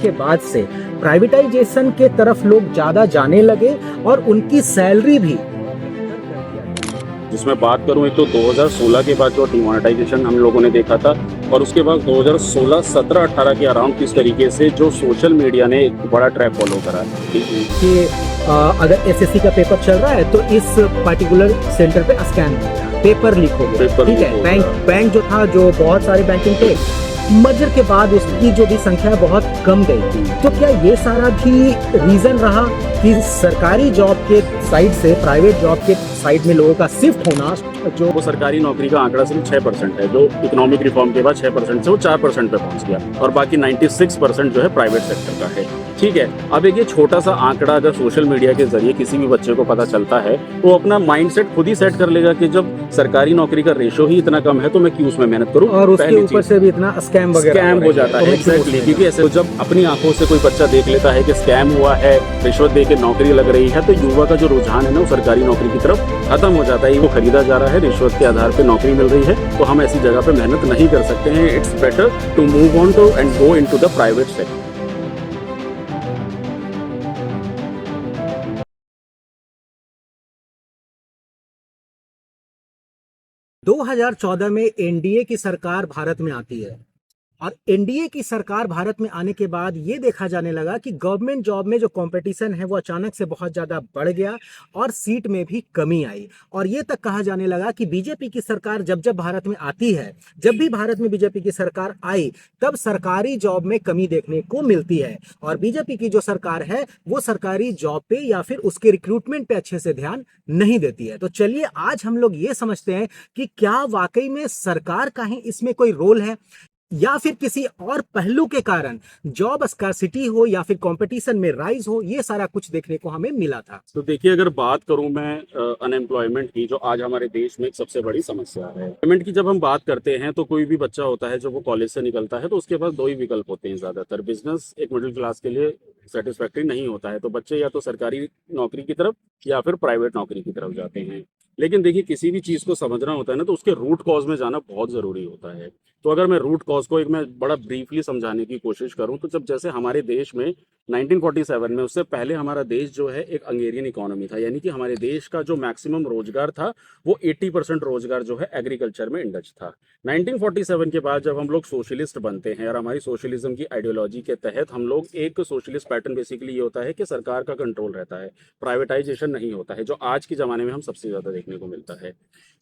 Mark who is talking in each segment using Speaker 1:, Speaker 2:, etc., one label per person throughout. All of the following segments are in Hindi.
Speaker 1: के बाद से प्राइवेटाइजेशन के तरफ लोग ज्यादा जाने लगे और उनकी सैलरी भी।
Speaker 2: जिसमें बात करूं, एक तो 2016 के बाद जो डिमोनेटाइजेशन हम लोगों ने देखा था, और उसके बाद 2016, 17, 18 के अराउंड किस तरीके से जो सोशल मीडिया ने एक बड़ा ट्रैक फॉलो करा
Speaker 1: कि अगर एसएससी का पेपर चल रहा है तो इस पर्टिकुलर सेंटर पे स्कैम हो गया, पेपर लीक हो गया, ठीक है। बैंक जो था, जो बहुत सारे बैंकिंग थे, मर्जर के बाद उसकी जो भी संख्या बहुत कम गई। तो क्या ये सारा भी रीजन रहा कि सरकारी जॉब के साइड से प्राइवेट जॉब के साइड में लोगों का शिफ्ट होना? जो
Speaker 2: वो सरकारी नौकरी का आंकड़ा सिर्फ 6% है, जो इकोनॉमिक रिफॉर्म के बाद 6% से वो 4% पे पहुंच गया, और बाकी 96% जो है प्राइवेट सेक्टर का है, ठीक है। अब एक ये छोटा सा आंकड़ा अगर सोशल मीडिया के जरिए किसी भी बच्चे को पता चलता है, वो अपना माइंडसेट खुद ही सेट कर लेगा कि जब सरकारी नौकरी का रेशो ही इतना कम है तो मैं क्यों उसमें मेहनत करूं,
Speaker 1: और उसके ऊपर से भी इतना स्कैम
Speaker 2: हो जाता है। एग्जैक्टली, क्योंकि ऐसे जब अपनी आंखों से कोई बच्चा देख लेता है कि स्कैम हुआ है, रिश्वत दे के नौकरी लग रही है, तो युवा का जो रुझान है ना वो सरकारी नौकरी की तरफ खत्म हो जाता है। वो खरीदा जा रहा है, रिश्वत के आधार पे नौकरी मिल रही है, तो हम ऐसी जगह पे मेहनत नहीं कर सकते हैं। It's better to move on to and go into the private sector.
Speaker 1: 2014 में एनडीए की सरकार भारत में आती है, और एनडीए की सरकार भारत में आने के बाद ये देखा जाने लगा कि गवर्नमेंट जॉब में जो कंपटीशन है वो अचानक से बहुत ज्यादा बढ़ गया और सीट में भी कमी आई। और ये तक कहा जाने लगा कि बीजेपी की सरकार जब जब भारत में आती है, जब भी भारत में बीजेपी की सरकार आई, तब सरकारी जॉब में कमी देखने को मिलती है। और बीजेपी की जो सरकार है वो सरकारी जॉब पे या फिर उसके रिक्रूटमेंट पे अच्छे से ध्यान नहीं देती है। तो चलिए आज हम लोग ये समझते हैं कि क्या वाकई में सरकार का ही इसमें कोई रोल है, या फिर किसी और पहलू के कारण जॉब स्कार्सिटी हो या फिर कंपटीशन में राइज हो। ये सारा कुछ देखने को हमें मिला था।
Speaker 2: तो देखिए, अगर बात करूं मैं अनएम्प्लॉयमेंट की, जो आज हमारे देश में एक सबसे बड़ी समस्या है, एम्प्लॉयमेंट की जब हम बात करते हैं तो कोई भी बच्चा होता है जब वो कॉलेज से निकलता है तो उसके पास दो ही विकल्प होते हैं ज्यादातर। बिजनेस एक मिडिल क्लास के लिए सेटिस्फैक्ट्री नहीं होता है, तो बच्चे या तो सरकारी नौकरी की तरफ या फिर प्राइवेट नौकरी की तरफ जाते हैं। लेकिन देखिए, किसी भी चीज को समझना होता है ना, तो उसके रूट कॉज में जाना बहुत जरूरी होता है। तो अगर मैं रूट कॉज को एक मैं बड़ा ब्रीफली समझाने की कोशिश करूं, तो जब जैसे हमारे देश में 1947 में, उससे पहले हमारा देश जो है एक अंगेरियन इकोनॉमी था, यानी कि हमारे देश का जो मैक्सिमम रोजगार था वो 80% रोजगार जो है एग्रीकल्चर में इंडज था। 1947 के बाद जब हम लोग सोशलिस्ट बनते हैं, और हमारी सोशलिज्म की आइडियोलॉजी के तहत हम लोग एक सोशलिस्ट पैटर्न बेसिकली ये होता है कि सरकार का कंट्रोल रहता है, प्राइवेटाइजेशन नहीं होता है, जो आज के जमाने में हम सबसे ज्यादा देखने को मिलता है।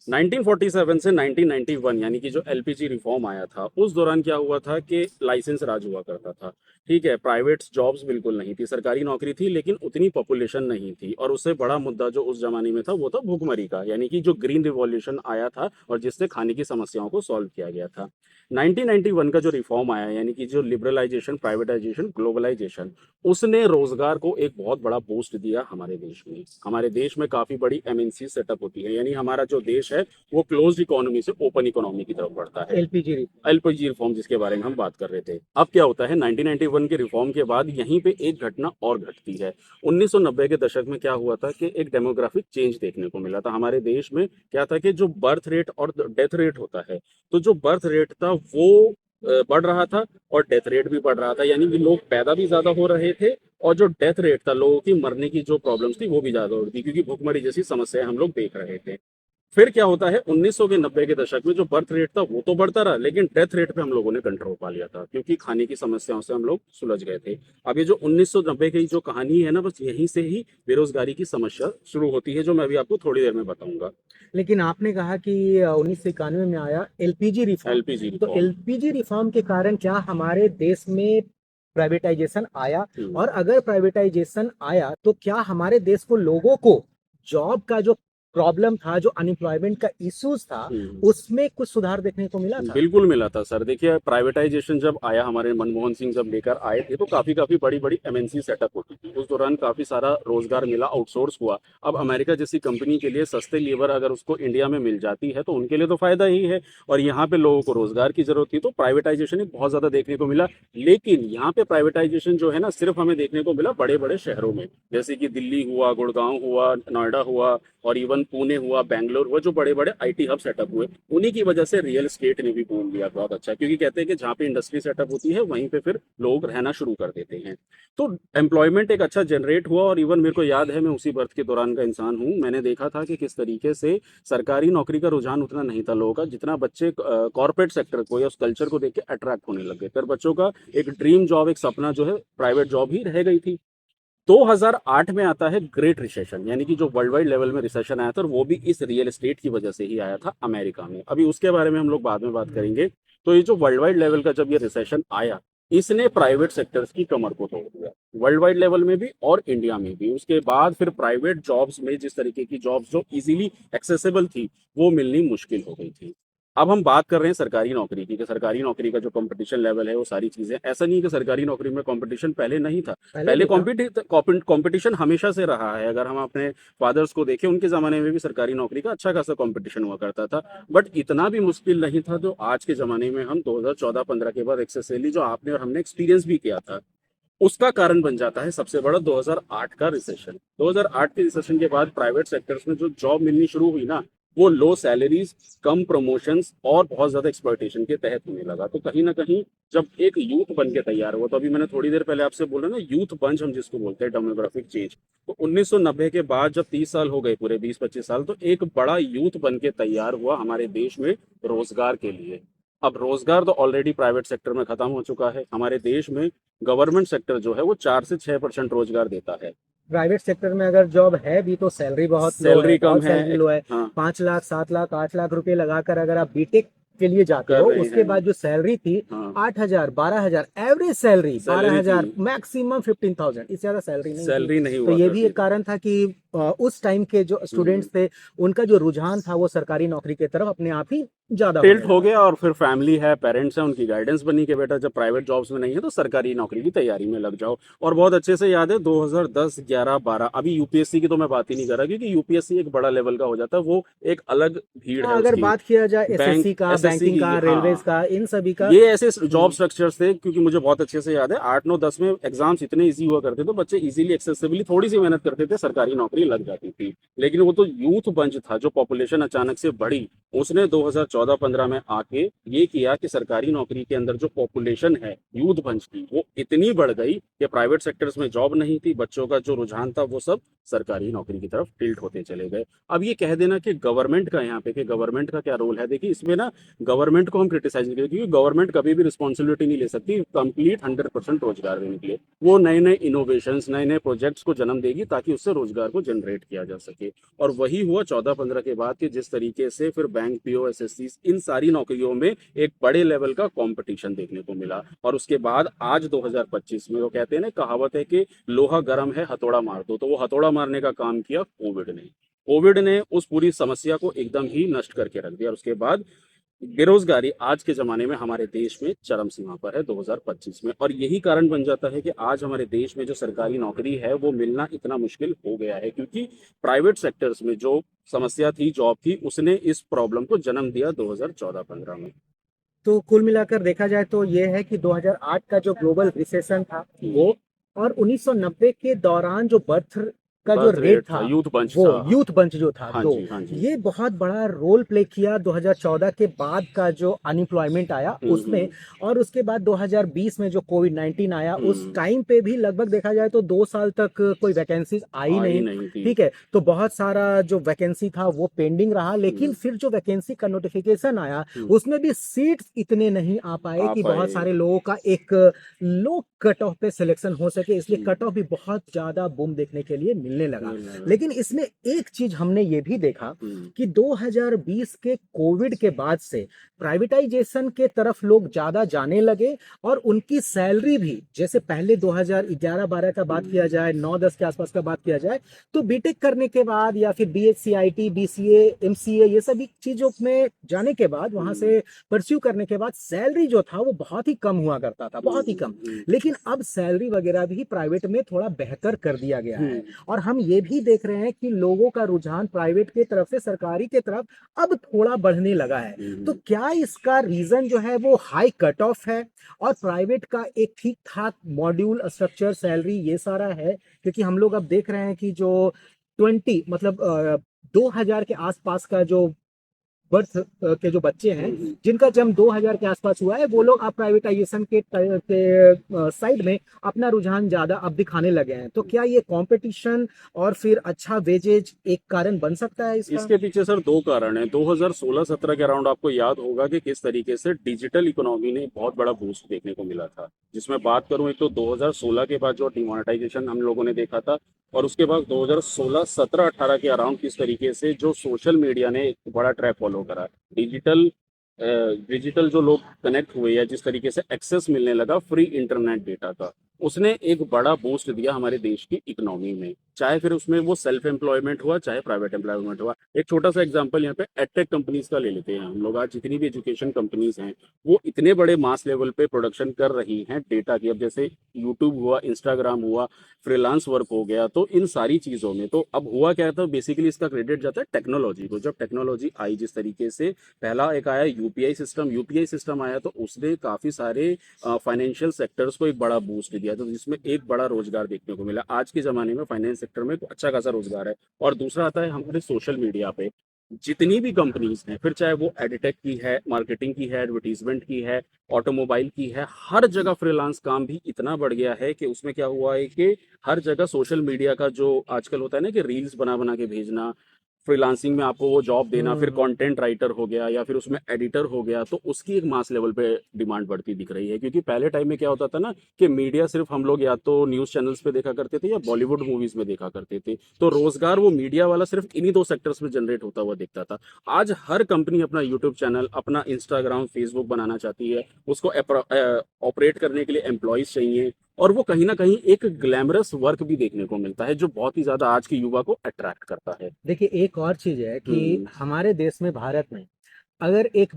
Speaker 2: 1947 से 1991 यानी कि जो एलपीजी रिफॉर्म आया था, उस दौरान क्या हुआ था कि लाइसेंस राज हुआ करता था, ठीक है। प्राइवेट जॉब्स बिल्कुल नहीं थी, सरकारी नौकरी थी लेकिन उतनी पॉपुलेशन नहीं थी। और उससे बड़ा मुद्दा जो उस जमाने में था वो था भुखमरी का, यानी कि जो ग्रीन रिवॉल्यूशन आया था और जिससे खाने की समस्याओं को सॉल्व किया गया था। 1991 का जो रिफॉर्म आया, यानी कि जो लिबरलाइजेशन, प्राइवेटाइजेशन, ग्लोबलाइजेशन, उसने रोजगार को एक बहुत बड़ा बूस्ट दिया हमारे देश में। हमारे देश में काफी बड़ी एमएनसी सेटअप होती है, यानी हमारा जो देश है वो क्लोज्ड इकोनॉमी से ओपन इकोनॉमी की तरफ बढ़ता है। एलपीजी रिफॉर्म जिसके बारे में हम बात कर रहे थे। अब क्या होता है, 1991 के रिफॉर्म के बाद यहीं पे एक घटना और घटती है। 1990 के दशक में क्या हुआ था कि एक डेमोग्राफिक चेंज देखने को मिला था हमारे देश में। क्या था कि जो बर्थ रेट और डेथ रेट होता है, तो जो बर्थ रेट था वो बढ़ रहा था और डेथ रेट भी बढ़ रहा था, यानी कि लोग पैदा भी ज्यादा हो रहे थे, और जो डेथ रेट था, लोगों की मरने की जो प्रॉब्लम्स थी वो भी ज्यादा हो रही थी, क्योंकि भुखमरी जैसी समस्याएं हम लोग देख रहे थे। फिर क्या होता है, 1900 के 90 के दशक में जो बर्थ रेट था वो तो बढ़ता रहा, लेकिन डेथ रेट पे हम लोगों ने कंट्रोल पा लिया था, क्योंकि खाने की समस्याओं से हम लोग सुलझ गए थे। अब ये जो 1990 की जो कहानी है ना, बस यहीं से ही बेरोजगारी की समस्या शुरू होती है, जो मैं अभी आपको थोड़ी देर में बताऊंगा।
Speaker 1: लेकिन आपने कहा कि 1991 में आया एलपीजी रिफॉर्म, तो एलपीजी रिफॉर्म के कारण क्या हमारे देश में प्राइवेटाइजेशन आया? और अगर प्राइवेटाइजेशन आया तो क्या हमारे देश को, लोगों को जॉब का जो प्रॉब्लम था, जो अनएम्प्लॉयमेंट का इश्यूज था, उसमें कुछ सुधार देखने को मिला था?
Speaker 2: बिल्कुल मिला था सर। देखिए, प्राइवेटाइजेशन जब आया, हमारे मनमोहन सिंह जब लेकर आए थे, तो काफी काफी बड़ी बड़ी एमएनसी सेटअप होती थी। उस दौरान काफी सारा रोजगार मिला, आउटसोर्स हुआ। अब अमेरिका जैसी कंपनी के लिए सस्ते लेबर अगर उसको इंडिया में मिल जाती है तो उनके लिए तो फायदा ही है, और यहाँ पे लोगों को रोजगार की जरूरत थी, तो प्राइवेटाइजेशन एक बहुत ज्यादा देखने को मिला। लेकिन यहाँ पे प्राइवेटाइजेशन जो है ना, सिर्फ हमें देखने को मिला बड़े बड़े शहरों में, जैसे कि दिल्ली हुआ, गुड़गांव हुआ, नोएडा हुआ, और इवन पुणे हुआ, बैंगलोर हुआ, जो बड़े बड़े आईटी हब सेटअप हुए, उन्हीं की वजह से रियल एस्टेट ने भी बूम लिया बहुत अच्छा, क्योंकि कहते हैं कि जहाँ पे इंडस्ट्री सेटअप होती है वहीं पे फिर लोग रहना शुरू कर देते हैं। तो एम्प्लॉयमेंट एक अच्छा जनरेट हुआ। और इवन मेरे को याद है, मैं उसी बर्थ के दौरान का इंसान हूँ, मैंने देखा था कि किस तरीके से सरकारी नौकरी का रुझान उतना नहीं था लोगों का, जितना बच्चे कॉर्पोरेट सेक्टर को या उस कल्चर को देख के अट्रैक्ट होने लग गए। फिर बच्चों का एक ड्रीम जॉब, एक सपना जो है प्राइवेट जॉब ही रह गई थी। 2008 में आता है ग्रेट रिसेशन, यानी कि जो वर्ल्ड वाइड लेवल में रिसेशन आया था, और वो भी इस रियल एस्टेट की वजह से ही आया था अमेरिका में। अभी उसके बारे में हम लोग बाद में बात करेंगे। तो ये जो वर्ल्ड वाइड लेवल का जब ये रिसेशन आया, इसने प्राइवेट सेक्टर्स की कमर को तोड़ दिया, वर्ल्ड वाइड लेवल में भी और इंडिया में भी। उसके बाद फिर प्राइवेट जॉब्स में जिस तरीके की जॉब्स जो इजीली एक्सेसिबल थी, वो मिलनी मुश्किल हो गई थी। अब हम बात कर रहे हैं सरकारी नौकरी की, कि सरकारी नौकरी का जो कंपटीशन लेवल है वो सारी चीजें, ऐसा नहीं है कि सरकारी नौकरी में कंपटीशन पहले नहीं था, पहले कंपटीशन हमेशा से रहा है। अगर हम अपने फादर्स को देखें, उनके जमाने में भी सरकारी नौकरी का अच्छा खासा कंपटीशन हुआ करता था, बट इतना भी मुश्किल नहीं था जो आज के जमाने में हम 2014-15 के बाद एक्सेसली जो आपने और हमने एक्सपीरियंस भी किया था, उसका कारण बन जाता है सबसे बड़ा 2008 का रिसेशन। 2008 के रिसेशन के बाद प्राइवेट सेक्टर्स में जो जॉब मिलनी शुरू हुई ना, वो लो सैलरीज, कम प्रमोशंस और बहुत ज्यादा एक्सप्लॉयटेशन के तहत होने लगा। तो कहीं ना कहीं जब एक यूथ बन के तैयार हुआ, तो अभी मैंने थोड़ी देर पहले आपसे बोला ना, यूथ बंच हम जिसको बोलते हैं, डेमोग्राफिक चेंज, तो 1990 के बाद जब 30 साल हो गए, पूरे 20-25 साल, तो एक बड़ा यूथ बन के तैयार हुआ हमारे देश में रोजगार के लिए। अब रोजगार तो ऑलरेडी प्राइवेट सेक्टर में खत्म हो चुका है हमारे देश में। गवर्नमेंट सेक्टर जो है वो 4 से 6% रोजगार देता है।
Speaker 1: प्राइवेट सेक्टर में अगर जॉब है भी तो सैलरी बहुत लो है,
Speaker 2: सैलरी कम
Speaker 1: बहुत
Speaker 2: है।
Speaker 1: सैलरी लो है।
Speaker 2: हाँ,
Speaker 1: 5 लाख, 7 लाख, 8 लाख रुपए लगाकर अगर आप बीटेक के लिए जाते
Speaker 2: कर
Speaker 1: हो,
Speaker 2: रहे
Speaker 1: उसके
Speaker 2: हैं।
Speaker 1: बाद जो सैलरी थी
Speaker 2: हाँ,
Speaker 1: 8,000, 12,000, एवरेज सैलरी
Speaker 2: सैलरी
Speaker 1: 12,000,
Speaker 2: थी,
Speaker 1: मैक्सिमम 15,000, इससे ज्यादा सैलरी नहीं थी।
Speaker 2: सैलरी नहीं
Speaker 1: तो
Speaker 2: हुआ
Speaker 1: ये भी
Speaker 2: करती
Speaker 1: एक
Speaker 2: थी।
Speaker 1: कारण था कि उस टाइम के जो स्टूडेंट्स थे, उनका जो रुझान था वो सरकारी नौकरी की तरफ अपने आप ही ज्यादा होने
Speaker 2: टिल्ट हो
Speaker 1: लगा।
Speaker 2: गया। और फिर फैमिली है, पेरेंट्स हैं, उनकी गाइडेंस बनी कि बेटा जब प्राइवेट जॉब्स में नहीं है तो सरकारी नौकरी की तैयारी में लग जाओ। और बहुत अच्छे से याद है 2010, 11, 12, अभी यूपीएससी की तो मैं बात ही नहीं कर रहा, क्योंकि यूपीएससी एक बड़ा लेवल का हो जाता है, वो एक अलग भीड़ है
Speaker 1: हाँ, अगर
Speaker 2: उसकी।
Speaker 1: बात किया जाए
Speaker 2: बैंक,
Speaker 1: एसएससी का,
Speaker 2: एसएससी
Speaker 1: बैंकिंग
Speaker 2: की,
Speaker 1: का, रेलवेज
Speaker 2: हाँ,
Speaker 1: का, इन सभी का।
Speaker 2: ये ऐसे जॉब
Speaker 1: हम्म,
Speaker 2: स्ट्रक्चर्स थे, क्योंकि मुझे बहुत अच्छे से याद है 8, 9, 10 में एग्जाम्स इतने इजी हुआ करते थे, बच्चे इजीली एक्सेसिबली थोड़ी सी मेहनत करते थे, सरकारी नौकरी लग जाती थी। लेकिन वो तो यूथ बंच था, जो पॉपुलेशन अचानक से बढ़ी, उसने 2014-15 में आके ये किया कि सरकारी नौकरी के अंदर जो पॉपुलेशन है यूथ बंच की, वो इतनी बढ़ गई कि प्राइवेट सेक्टर्स में जॉब नहीं थी, बच्चों का जो रुझान था वो सब सरकारी नौकरी की तरफ टिल्ट होते चले गए। अब ये कह देना कि गवर्नमेंट का यहाँ पे, कि गवर्नमेंट का क्या रोल है, देखिए इसमें ना गवर्नमेंट को हम क्रिटिसाइज नहीं करें, क्योंकि गवर्नमेंट कभी भी रिस्पॉन्सिबिलिटी नहीं ले सकती कंप्लीट 100% रोजगार देने के लिए। वो नए नए इनोवेशंस, नए नए प्रोजेक्ट्स को जन्म देगी ताकि उससे रोजगार को जनरेट किया जा सके। और वही हुआ 14-15 के बाद, कि जिस तरीके से फिर बैंक, पीओ, एसएससी, इन सारी नौकरियों में एक बड़े लेवल का कंपटीशन देखने को मिला। और उसके बाद आज 2025 में, वो कहते हैं ना, कहावत है कि लोहा गर्म है हथौड़ा मार दो, तो वो हथौड़ा मारने का काम किया कोविड ने। कोविड ने उस पूरी समस्या को एकदम ही नष्ट करके रख दिया। और उसके बाद बेरोजगारी आज के जमाने में हमारे देश में चरम सीमा पर है 2025 में। और यही कारण बन जाता है कि आज हमारे देश में जो सरकारी नौकरी है वो मिलना इतना मुश्किल हो गया है, क्योंकि प्राइवेट सेक्टर्स में जो समस्या थी, जॉब की, उसने इस प्रॉब्लम को जन्म दिया 2014-15 में।
Speaker 1: तो कुल मिलाकर देखा जाए तो ये है कि 2008 का जो ग्लोबल रिसेशन था वो, और 1990 के दौरान जो बर्थ का जो
Speaker 2: बर्थ
Speaker 1: रेट
Speaker 2: रेट था,
Speaker 1: था,
Speaker 2: यूथ बंच
Speaker 1: वो
Speaker 2: था।
Speaker 1: यूथ बंच जो था
Speaker 2: हाँ
Speaker 1: दो,
Speaker 2: जी, हाँ जी।
Speaker 1: ये बहुत बड़ा रोल प्ले किया 2014 के बाद का जो अनएम्प्लॉयमेंट आया उसमें। और उसके बाद 2020 में जो कोविड-19 आया, उस
Speaker 2: हम्म,
Speaker 1: टाइम पे भी लगभग देखा जाए तो 2 साल तक कोई वैकेंसीज आई
Speaker 2: आई
Speaker 1: नहीं।
Speaker 2: नहीं थी।
Speaker 1: ठीक है, तो बहुत सारा जो वैकेंसी था वो पेंडिंग रहा, लेकिन
Speaker 2: हम्म,
Speaker 1: फिर जो वैकेंसी का नोटिफिकेशन आया,
Speaker 2: हम्म,
Speaker 1: उसमें भी सीट्स इतने नहीं आ पाए
Speaker 2: आ
Speaker 1: कि बहुत
Speaker 2: पाए।
Speaker 1: सारे लोगों का एक लो कट ऑफ पे सिलेक्शन हो सके, इसलिए
Speaker 2: हम्म,
Speaker 1: कट ऑफ भी बहुत ज्यादा बूम देखने के लिए मिलने लगा।
Speaker 2: मिलने लगा।
Speaker 1: लेकिन इसमें एक चीज हमने ये भी देखा
Speaker 2: हम्म,
Speaker 1: कि 2020 के कोविड के बाद से प्राइवेटाइजेशन के तरफ लोग ज्यादा जाने लगे, और उनकी सैलरी भी, जैसे पहले 2011-12 का बात किया जाए, 9-10 के आसपास का बात किया जाए, तो बीटेक करने के बाद या फिर बीएचसीआईटी, बीसीए, एमसीए, ये सभी चीजों में जाने के बाद, वहां
Speaker 2: हम्म,
Speaker 1: से परस्यू करने के बाद सैलरी जो था वो बहुत ही कम हुआ करता था, बहुत ही कम।
Speaker 2: हम्म,
Speaker 1: लेकिन अब सैलरी वगैरह भी प्राइवेट में थोड़ा बेहतर कर दिया गया है।
Speaker 2: हम्म,
Speaker 1: और हम ये भी देख रहे हैं कि लोगों का रुझान प्राइवेट की तरफ से सरकारी की तरफ अब थोड़ा बढ़ने लगा है। तो
Speaker 2: हम्म,
Speaker 1: क्या इसका रीजन जो है वो हाई कट ऑफ है, और प्राइवेट का एक ठीक ठाक मॉड्यूल स्ट्रक्चर, सैलरी, ये सारा है? क्योंकि हम लोग अब देख रहे हैं कि जो 20 मतलब 2000 के आसपास का जो बर्थ के जो बच्चे हैं, जिनका जन्म 2000 के आसपास हुआ है, वो लोग अब प्राइवेटाइजेशन के साइड में अपना रुझान ज्यादा अब दिखाने लगे हैं। तो क्या ये कंपटीशन और फिर अच्छा वेजेज एक कारण बन सकता है इसका?
Speaker 2: इसके पीछे सर दो कारण हैं। 2016-17 के अराउंड आपको याद होगा कि किस तरीके से डिजिटल इकोनॉमी ने बहुत बड़ा बूस्ट देखने को मिला था। जिसमें बात करूं, एक तो 2016 के बाद जो डिमोनेटाइजेशन हम लोगों ने देखा था, और उसके बाद 2016, 17, 18 के अराउंड किस तरीके से जो सोशल मीडिया ने एक बड़ा ट्रैक फॉलो करा। डिजिटल डिजिटल जो लोग कनेक्ट हुए, या जिस तरीके से एक्सेस मिलने लगा फ्री इंटरनेट डेटा का, उसने एक बड़ा बूस्ट दिया हमारे देश की इकोनॉमी में। चाहे फिर उसमें वो सेल्फ एम्प्लॉयमेंट हुआ, चाहे प्राइवेट एम्प्लॉयमेंट हुआ। एक छोटा सा एग्जांपल यहाँ पे एडटेक कंपनीज का ले लेते हैं हम लोग। आज जितनी भी एजुकेशन कंपनीज हैं, वो इतने बड़े मास लेवल पे प्रोडक्शन कर रही हैं डेटा की। अब जैसे यूट्यूब हुआ, इंस्टाग्राम हुआ, फ्रीलांस वर्क हो गया, तो इन सारी चीज़ों में तो अब हुआ क्या था, बेसिकली इसका क्रेडिट जाता है टेक्नोलॉजी को। जब टेक्नोलॉजी आई, जिस तरीके से पहला एक आया यूपीआई सिस्टम आया, तो उसने काफ़ी सारे फाइनेंशियल सेक्टर्स को एक बड़ा बूस्ट दिया, तो जिसमें एक बड़ा रोजगार देखने को मिला। आज के ज़माने में फाइनेंस सेक्टर में अच्छा खासा रोजगार है। और दूसरा आता है हमारे सोशल मीडिया पे जितनी भी कंपनीज हैं, फिर चाहे वो एडिटेक की है, मार्केटिंग की है, एडवर्टीजमेंट की है, ऑटोमोबाइल की है, हर जगह फ्रीलांस काम भी इतना बढ़ गया है कि उसमें क्या हुआ है कि हर जगह सोशल मीडिया का जो आजकल होता है ना कि रील्स बना बना के भेजना, फ्रीलांसिंग में आपको वो जॉब देना, फिर
Speaker 1: हम्म।
Speaker 2: कंटेंट राइटर हो गया या फिर उसमें एडिटर हो गया, तो उसकी एक मास लेवल पे डिमांड बढ़ती दिख रही है। क्योंकि पहले टाइम में क्या होता था ना कि मीडिया सिर्फ हम लोग या तो न्यूज़ चैनल्स पे देखा करते थे या बॉलीवुड मूवीज में देखा करते थे, तो रोजगार वो मीडिया वाला सिर्फ इन्हीं दो सेक्टर्स में जनरेट होता हुआ दिखता था। आज हर कंपनी अपना यूट्यूब चैनल, अपना इंस्टाग्राम, फेसबुक बनाना चाहती है। उसको ऑपरेट करने के लिए एम्प्लॉयज चाहिए, और वो कहीं ना कहीं एक ग्लैमरस वर्क भी देखने को मिलता है, जो बहुत ही ज्यादा आज के युवा को अट्रैक्ट करता है।
Speaker 1: देखिए, एक और चीज है कि
Speaker 2: हम्म।
Speaker 1: हमारे देश में, भारत में, अगर एक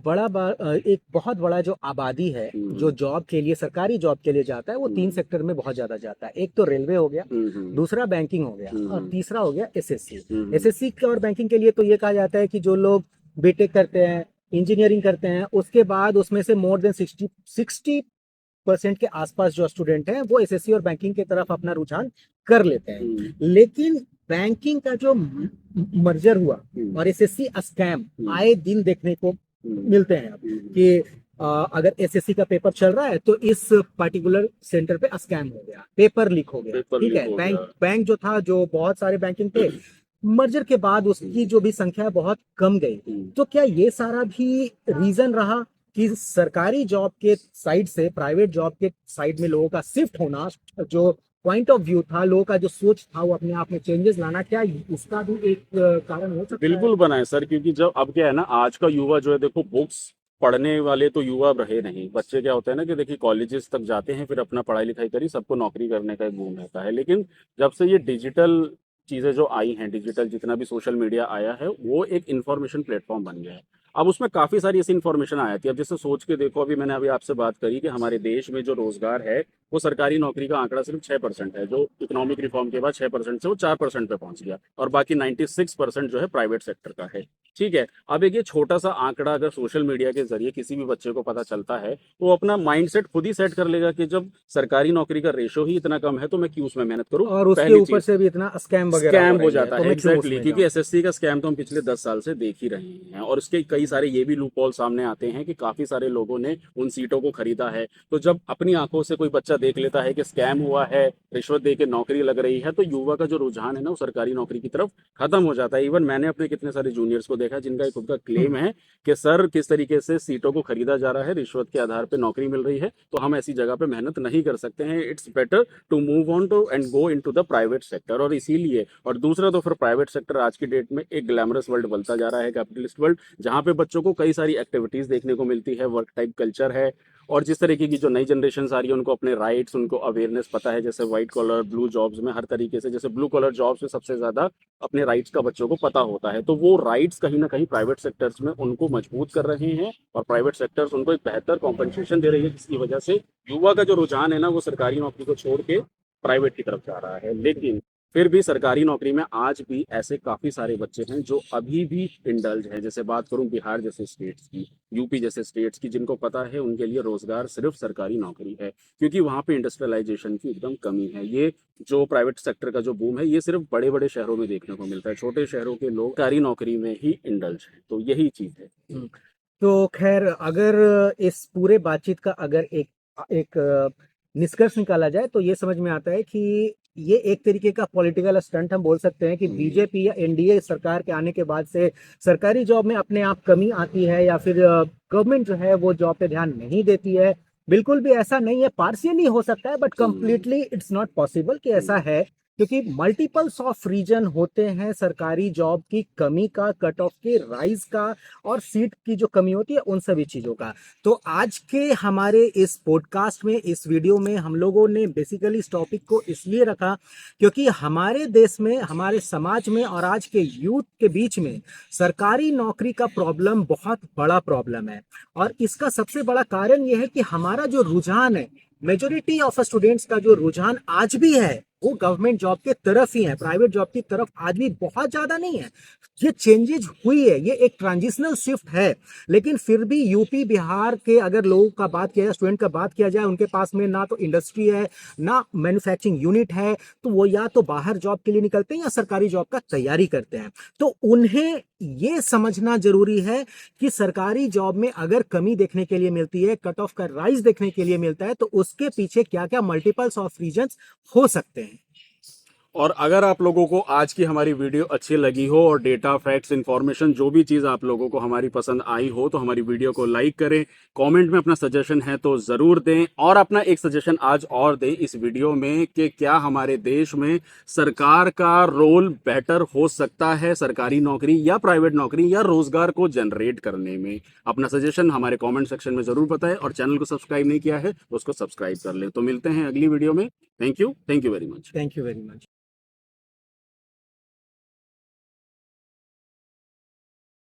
Speaker 1: बहुत बड़ा जो आबादी है, जो
Speaker 2: हम्म।
Speaker 1: जॉब के लिए, सरकारी जॉब के लिए जाता है, वो तीन
Speaker 2: हम्म।
Speaker 1: सेक्टर में बहुत ज्यादा जाता है। एक तो रेलवे हो गया,
Speaker 2: हम्म।
Speaker 1: दूसरा बैंकिंग हो गया, और
Speaker 2: हम्म।
Speaker 1: तीसरा हो गया एसएससी।
Speaker 2: हम्म।
Speaker 1: एसएससी और बैंकिंग के लिए तो ये कहा जाता है कि जो लोग बीटेक करते हैं, इंजीनियरिंग करते हैं, उसके बाद उसमें से मोर देन 60% के आसपास जो स्टूडेंट हैं, वो एसएससी और बैंकिंग की तरफ अपना रुझान कर लेते हैं।
Speaker 2: हम्म।
Speaker 1: लेकिन बैंकिंग का जो मर्जर हुआ
Speaker 2: हम्म।
Speaker 1: और एसएससी स्कैम आए दिन देखने को
Speaker 2: हम्म।
Speaker 1: मिलते हैं अब, कि अगर एसएससी का पेपर चल रहा है तो इस पर्टिकुलर सेंटर पे स्कैम हो गया, पेपर लीक हो गया।
Speaker 2: पेपर
Speaker 1: ठीक
Speaker 2: लीक
Speaker 1: है,
Speaker 2: हो
Speaker 1: बैंक
Speaker 2: गया।
Speaker 1: बैंक जो था, जो बहुत सारे बैंकिंग थे, मर्जर के बाद उसकी जो भी संख्या बहुत कम गई।
Speaker 2: हम्म।
Speaker 1: तो क्या ये सारा भी रीजन रहा कि सरकारी जॉब के साइड से प्राइवेट जॉब के साइड में लोगों का शिफ्ट होना, जो पॉइंट ऑफ व्यू था, लोगों का जो सोच था, वो अपने आप में चेंजेस लाना, क्या उसका भी एक कारण हो सकता है?
Speaker 2: बिल्कुल बना है सर। क्योंकि जब अब क्या है ना, आज का युवा जो है, देखो बुक्स पढ़ने वाले तो युवा अब रहे नहीं। बच्चे क्या होता है ना कि देखिए कॉलेजेस तक जाते हैं, फिर अपना पढ़ाई लिखाई करी, सबको नौकरी करने का एक गुण रहता है। लेकिन जब से ये डिजिटल चीज़ें जो आई हैं, डिजिटल जितना भी सोशल मीडिया आया है, वो एक इन्फॉर्मेशन प्लेटफॉर्म बन गया है। अब उसमें काफ़ी सारी ऐसी इन्फॉर्मेशन आ जाती है। अब जैसे सोच के देखो, अभी मैंने अभी आपसे बात करी कि हमारे देश में जो रोजगार है, वो सरकारी नौकरी का आंकड़ा सिर्फ 6% है, जो इकोनॉमिक रिफॉर्म के बाद 6% से वो 4% पे पहुंच गया, और बाकी 96% जो है प्राइवेट सेक्टर का है। ठीक है, अब एक ये छोटा सा आंकड़ा अगर सोशल मीडिया के जरिए किसी भी बच्चे को पता चलता है, तो वो अपना माइंडसेट खुद ही सेट कर लेगा कि जब सरकारी नौकरी का रेशो ही इतना कम है, तो मैं क्यों उसमें मेहनत करूं।
Speaker 1: और उसके
Speaker 2: पहली
Speaker 1: ऊपर
Speaker 2: चीज
Speaker 1: से भी इतना स्कैम वगैरह हो
Speaker 2: स्कैम हो
Speaker 1: रही है,
Speaker 2: जाता
Speaker 1: तो
Speaker 2: है,
Speaker 1: मैं क्यों
Speaker 2: एग्जैक्टली
Speaker 1: उसमें
Speaker 2: क्योंकि
Speaker 1: जाऊं?
Speaker 2: एसएससी का स्कैम तो हम पिछले 10 साल से देख ही रहे हैं, और उसके कई सारे ये भी लूप होल सामने आते हैं कि काफी सारे लोगों ने उन सीटों को खरीदा है। तो जब अपनी आंखों से कोई बच्चा देख लेता है कि स्कैम हुआ है, रिश्वत दे के नौकरी लग रही है, तो युवा का जो रुझान है ना, वो सरकारी नौकरी की तरफ खत्म हो जाता है। इवन मैंने अपने कितने सारे जूनियर्स को देखा जिनका एक खुद का क्लेम है कि सर किस तरीके से सीटों को खरीदा जा रहा है, रिश्वत के आधार पे नौकरी मिल रही है, तो हम ऐसी जगह पे मेहनत नहीं कर सकते हैं। It's better to move on to and go into the private sector. और इसीलिए, और दूसरा तो फिर प्राइवेट सेक्टर आज की डेट में एक ग्लैमरस वर्ल्ड बनता जा रहा है, कैपिटलिस्ट वर्ल्ड, जहाँ पे बच्चों को कई सारी एक्टिविटीज देखने को मिलती है, वर्क टाइप कल्चर है, और जिस तरीके की जो नई जनरेशन आ रही है, उनको अपने राइट्स, उनको अवेयरनेस पता है। जैसे व्हाइट कॉलर, ब्लू जॉब्स में हर तरीके से, जैसे ब्लू कॉलर जॉब्स में सबसे ज्यादा अपने राइट्स का बच्चों को पता होता है, तो वो राइट्स कहीं ना कहीं प्राइवेट सेक्टर्स में उनको मजबूत कर रहे हैं, और प्राइवेट सेक्टर्स उनको एक बेहतर कॉम्पनसेशन दे रही है, जिसकी वजह से युवा का जो रुझान है ना, वो सरकारी नौकरी को छोड़ के प्राइवेट की तरफ जा रहा है। लेकिन फिर भी सरकारी नौकरी में आज भी ऐसे काफी सारे बच्चे हैं जो अभी भी इंडल्ज हैं। जैसे बात करूं बिहार जैसे स्टेट्स की, यूपी जैसे स्टेट्स की, जिनको पता है उनके लिए रोजगार सिर्फ सरकारी नौकरी है, क्योंकि वहां पे इंडस्ट्रियलाइजेशन की एकदम कमी है। ये जो प्राइवेट सेक्टर का जो बूम है ये सिर्फ बड़े बड़े शहरों में देखने को मिलता है, छोटे शहरों के लोग सरकारी नौकरी में ही इंडल्ज हैं। तो यही चीज है।
Speaker 1: हम्म। तो खैर, अगर इस पूरे बातचीत का अगर एक एक निष्कर्ष निकाला जाए तो ये समझ में आता है कि ये एक तरीके का पॉलिटिकल स्टंट हम बोल सकते हैं कि बीजेपी या एनडीए सरकार के आने के बाद से सरकारी जॉब में अपने आप कमी आती है, या फिर गवर्नमेंट जो है वो जॉब पे ध्यान नहीं देती है। बिल्कुल भी ऐसा नहीं है, पार्शियली हो सकता है but completely it's not possible कि ऐसा है, क्योंकि मल्टीपल्स ऑफ रीजन होते हैं सरकारी जॉब की कमी का, कट ऑफ के राइज का, और सीट की जो कमी होती है उन सभी चीजों का। तो आज के हमारे इस पॉडकास्ट में, इस वीडियो में हम लोगों ने बेसिकली इस टॉपिक को इसलिए रखा क्योंकि हमारे देश में, हमारे समाज में और आज के यूथ के बीच में सरकारी नौकरी का प्रॉब्लम बहुत बड़ा प्रॉब्लम है। और इसका सबसे बड़ा कारण यह है कि हमारा जो रुझान है, मेजोरिटी ऑफ स्टूडेंट्स का जो रुझान आज भी है वो गवर्नमेंट जॉब के तरफ ही है, प्राइवेट जॉब की तरफ आज भी बहुत ज्यादा नहीं है। ये चेंजेज हुई है, ये एक ट्रांजिशनल शिफ्ट है, लेकिन फिर भी यूपी बिहार के अगर लोगों का बात किया जाए, स्टूडेंट का बात किया जाए, उनके पास में ना तो इंडस्ट्री है, ना मैन्युफैक्चरिंग यूनिट है, तो वो या तो बाहर जॉब के लिए निकलते हैं या सरकारी जॉब का तैयारी करते हैं। तो उन्हें ये समझना जरूरी है कि सरकारी जॉब में अगर कमी देखने के लिए मिलती है, कट ऑफ का राइज देखने के लिए मिलता है, तो उसके पीछे क्या क्या मल्टीपल्स ऑफ रीजंस हो सकते हैं।
Speaker 2: और अगर आप लोगों को आज की हमारी वीडियो अच्छी लगी हो और डेटा, फैक्ट्स, इंफॉर्मेशन जो भी चीज़ आप लोगों को हमारी पसंद आई हो, तो हमारी वीडियो को लाइक करें, कमेंट में अपना सजेशन है तो ज़रूर दें, और अपना एक सजेशन आज और दें इस वीडियो में कि क्या हमारे देश में सरकार का रोल बेटर हो सकता है सरकारी नौकरी या प्राइवेट नौकरी या रोजगार को जनरेट करने में। अपना सजेशन हमारे कमेंट सेक्शन में ज़रूर बताएं, और चैनल को सब्सक्राइब नहीं किया है तो उसको सब्सक्राइब कर लें। तो मिलते हैं अगली वीडियो में। Thank you very much.
Speaker 1: Thank you very much.